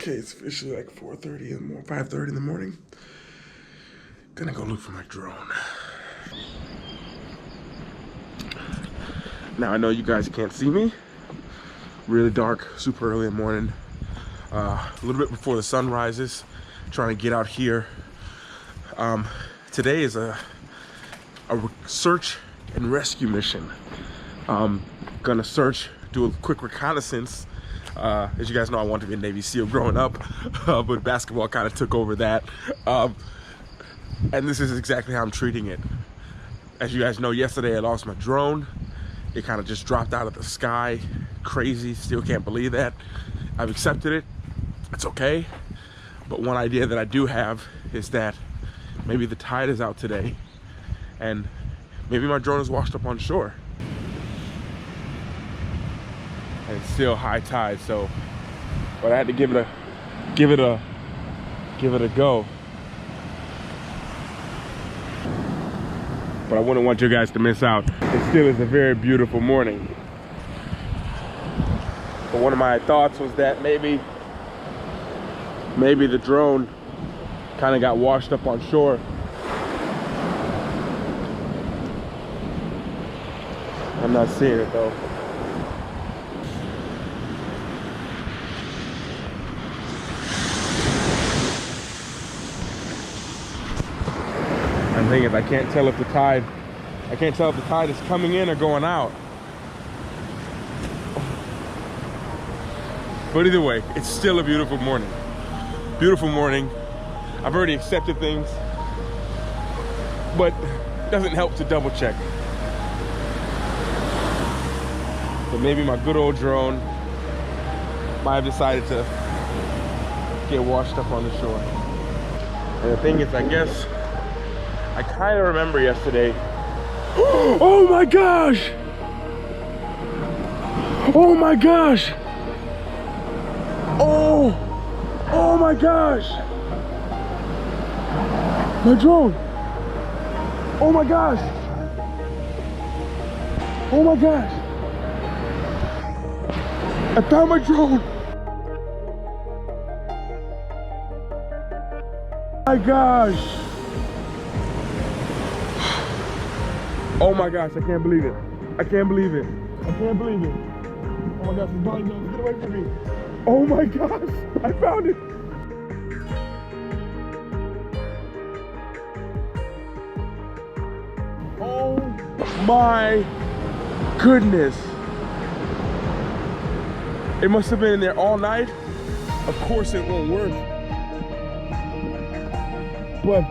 Okay, it's officially like 4:30 in the morning, 5:30 in the morning. Gonna go look for my drone. Now I know you guys can't see me. Really dark, super early in the morning. A little bit before the sun rises. Trying to get out here. Today is a search and rescue mission. Gonna search, do a quick reconnaissance. As you guys know, I wanted to be a Navy SEAL growing up, but basketball kind of took over that. And this is exactly how I'm treating it. As you guys know, yesterday I lost my drone. It kind of just dropped out of the sky. Crazy, still can't believe that. I've accepted it, it's okay. But one idea that I do have is that maybe the tide is out today and maybe my drone is washed up on shore. And it's still high tide, so, but I had to give it a go. But I wouldn't want you guys to miss out. It still is a very beautiful morning. But one of my thoughts was that maybe the drone kind of got washed up on shore. I'm not seeing it though. The thing is, I can't tell if the tide is coming in or going out. But either way, it's still a beautiful morning. Beautiful morning. I've already accepted things, but it doesn't help to double check. But maybe my good old drone might have decided to get washed up on the shore. And the thing is, I guess I kind of remember yesterday. Oh my gosh! Oh my gosh! Oh my gosh! My drone! Oh my gosh! Oh my gosh! I found my drone! My gosh! Oh my gosh, I can't believe it. I can't believe it. I can't believe it. Oh my gosh, it's Bali, get away from me. Oh my gosh, I found it. Oh my goodness. It must have been in there all night. Of course it won't work. But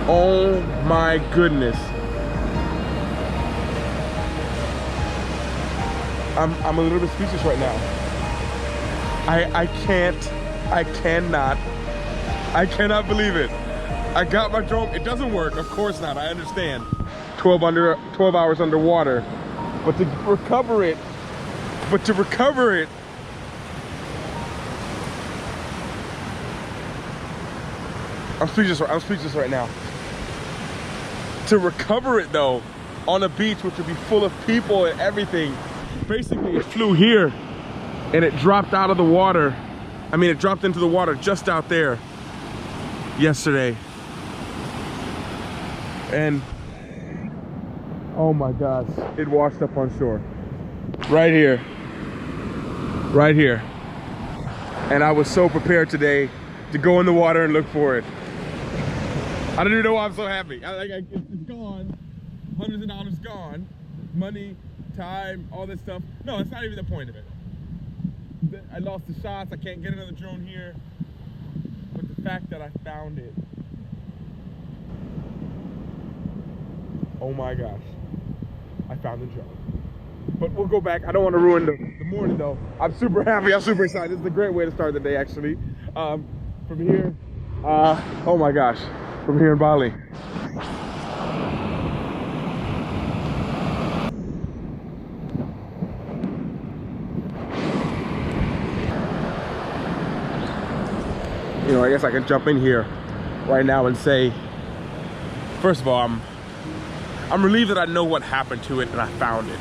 oh my goodness. I'm a little bit speechless right now. I cannot believe it. I got my drone. It doesn't work, of course not, I understand. 12 hours underwater. But to recover it, I'm speechless right now. To recover it though, on a beach which would be full of people and everything. Basically it flew here and it dropped out of the water. I mean, it dropped into the water just out there yesterday. And oh my gosh, it washed up on shore. Right here. Right here. And I was so prepared today to go in the water and look for it. I don't even know why I'm so happy. It's gone. Hundreds of dollars gone. Money, time, all this stuff. No, it's not even the point of it. I lost the shots. I can't get another drone here. But the fact that I found it. Oh my gosh. I found the drone. But we'll go back. I don't want to ruin the morning though. I'm super happy. I'm super excited. This is a great way to start the day actually. From here, oh my gosh. From here in Bali. You know, I guess I can jump in here right now and say, first of all, I'm relieved that I know what happened to it and I found it.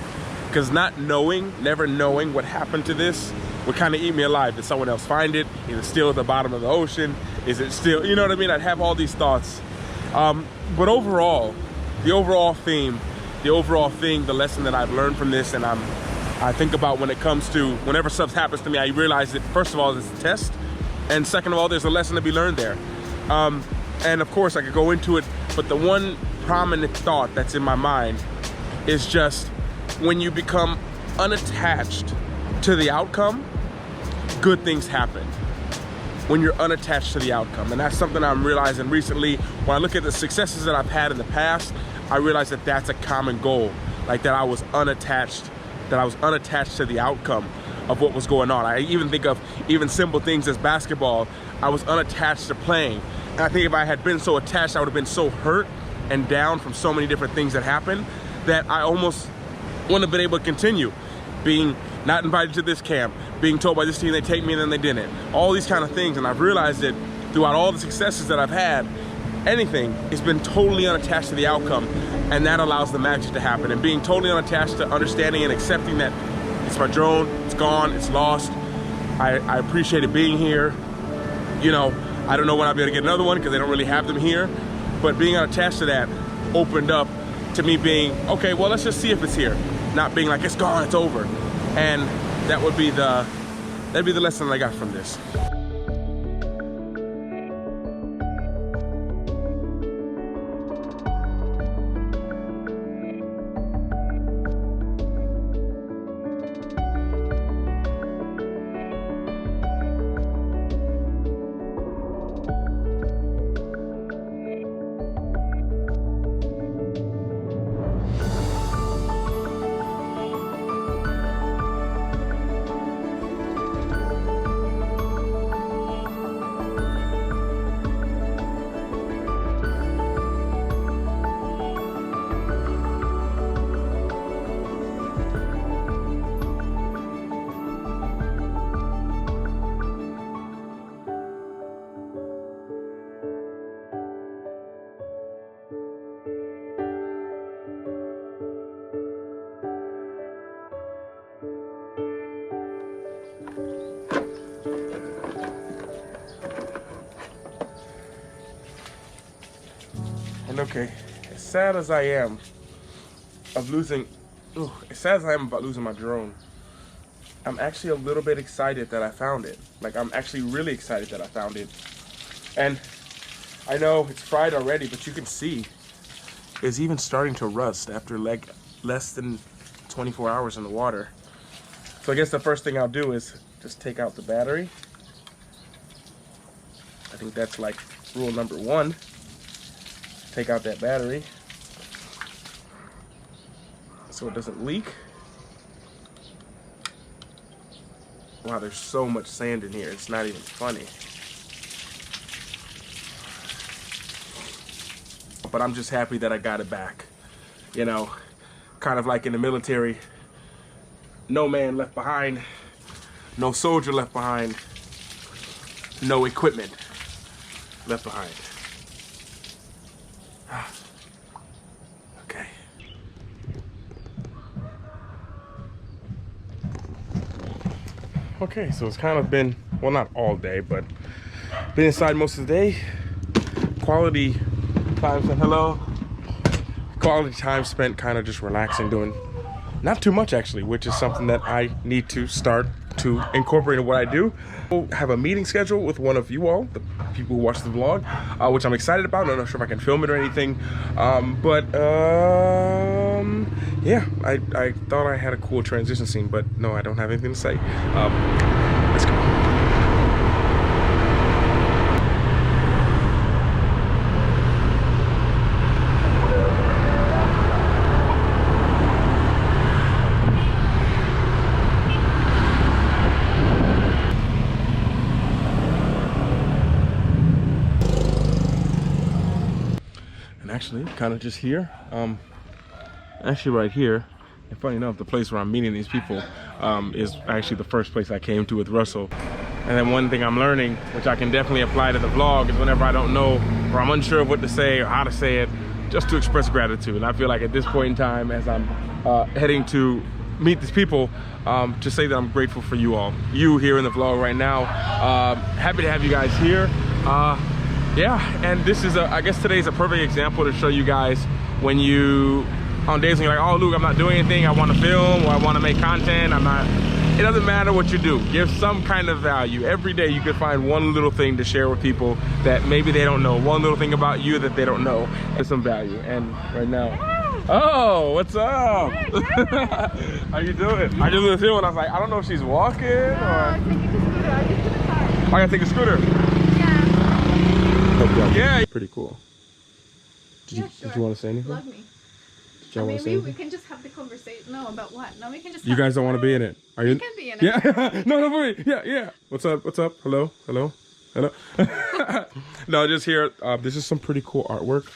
Because never knowing what happened to this would kind of eat me alive. Did someone else find it? Is it still at the bottom of the ocean? Is it still, you know what I mean? I'd have all these thoughts. But overall, the overall theme, the lesson that I've learned from this, and I think about when it comes to whenever stuff happens to me, I realize that first of all, it's a test. And second of all, there's a lesson to be learned there. And of course I could go into it, but the one prominent thought that's in my mind is just when you become unattached to the outcome, good things happen. When you're unattached to the outcome. And that's something I'm realizing recently. When I look at the successes that I've had in the past, I realize that that's a common goal. Like that I was unattached to the outcome of what was going on. I even think of even simple things as basketball. I was unattached to playing. And I think if I had been so attached, I would have been so hurt and down from so many different things that happened that I almost wouldn't have been able to continue. Being not invited to this camp, being told by this team they take me and then they didn't. All these kind of things, and I've realized that throughout all the successes that I've had, anything has been totally unattached to the outcome, and that allows the magic to happen. And being totally unattached to understanding and accepting that it's my drone, it's gone, it's lost. I appreciate it being here. You know, I don't know when I'll be able to get another one because they don't really have them here, but being unattached to that opened up to me being, okay, well, let's just see if it's here. Not being like, it's gone, it's over. And that'd be the lesson I got from this. And okay, as sad as I am about losing my drone, I'm actually a little bit excited that I found it. Like, I'm actually really excited that I found it. And I know it's fried already, but you can see it's even starting to rust after like less than 24 hours in the water. So I guess the first thing I'll do is just take out the battery. I think that's like rule number 1. Take out that battery so it doesn't leak. Wow, there's so much sand in here, it's not even funny. But I'm just happy that I got it back. You know, kind of like in the military, no man left behind, no soldier left behind, no equipment left behind. Okay. Okay, so it's kind of been, well, not all day, but been inside most of the day. Quality time spent, quality time spent kind of just relaxing, doing not too much actually, which is something that I need to start to incorporate in what I do. I'll have a meeting scheduled with one of you all, the people who watch the vlog, which I'm excited about. I'm not sure if I can film it or anything, yeah, I thought I had a cool transition scene, but no, I don't have anything to say. Let's go. Actually, kind of just here, actually right here, and funny enough, the place where I'm meeting these people is actually the first place I came to with Russell. And then one thing I'm learning, which I can definitely apply to the vlog, is whenever I don't know or I'm unsure of what to say or how to say it, just to express gratitude. And I feel like at this point in time, as I'm heading to meet these people, just say that I'm grateful for you all. You here in the vlog right now. Happy to have you guys here. Yeah, and this is I guess today's a perfect example to show you guys when you, on days when you're like, oh Luke, I'm not doing anything, I want to film or I want to make content, it doesn't matter what you do, give some kind of value. Every day you could find one little thing to share with people that maybe they don't know, one little thing about you that they don't know. There's some value. And right now, oh, what's up? How you doing? I just was here when I was like, I don't know if she's walking or... I'm taking a scooter. I just in the car. I gotta take a scooter. Yeah. Yeah. Pretty cool. Did you want to say anything? Love me. I mean, we can just have the conversation. No, about what? No, we can just. You guys don't want to be in it. Are you? We can be in it. Yeah. No, wait. Yeah. What's up? Hello. No, just here. This is some pretty cool artwork.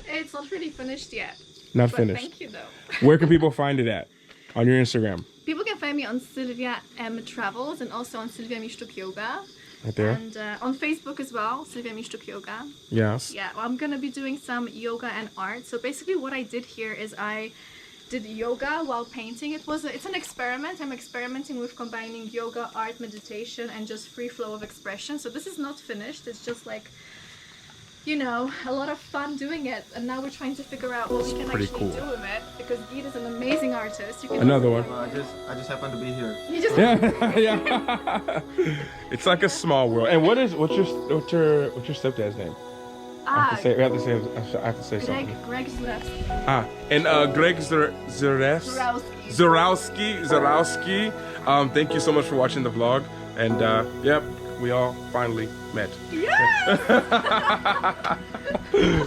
It's not really finished yet. Not but finished. Thank you, though. Where can people find it at? On your Instagram? People can find me on Sylvia M Travels and also on Sylvia Misztuk Yoga. Right there. And on Facebook as well, Sylvia Misztuk Yoga. Yes. Yeah, well, I'm gonna be doing some yoga and art. So basically what I did here is I did yoga while painting. It's an experiment. I'm experimenting with combining yoga, art, meditation, and just free flow of expression. So this is not finished. It's just like, you know, a lot of fun doing it. And now we're trying to figure out what we can actually do with it. Because Geet is an amazing artist. You can Another one. I just happen to be here. You just Yeah. It's like a small world. And what's your stepdad's name? I have to say something. Greg Zurewski. And Greg Zurowski. Thank you so much for watching the vlog. And yep, we all finally met. Yes!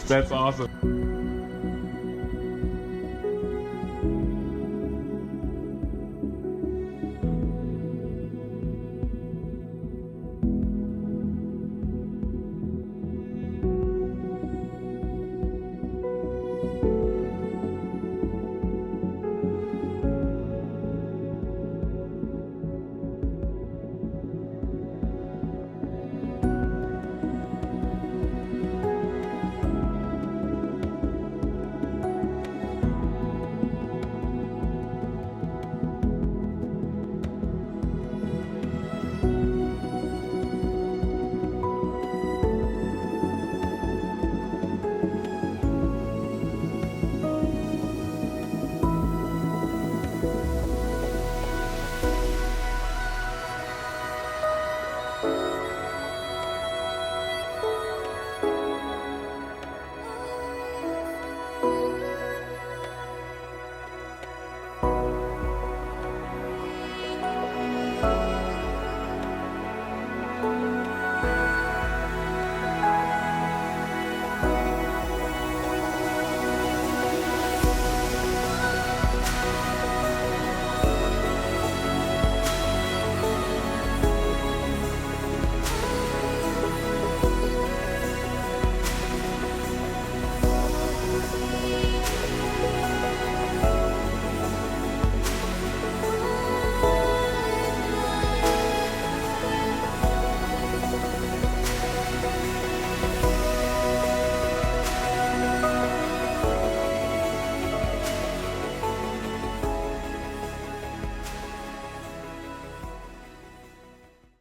That's awesome.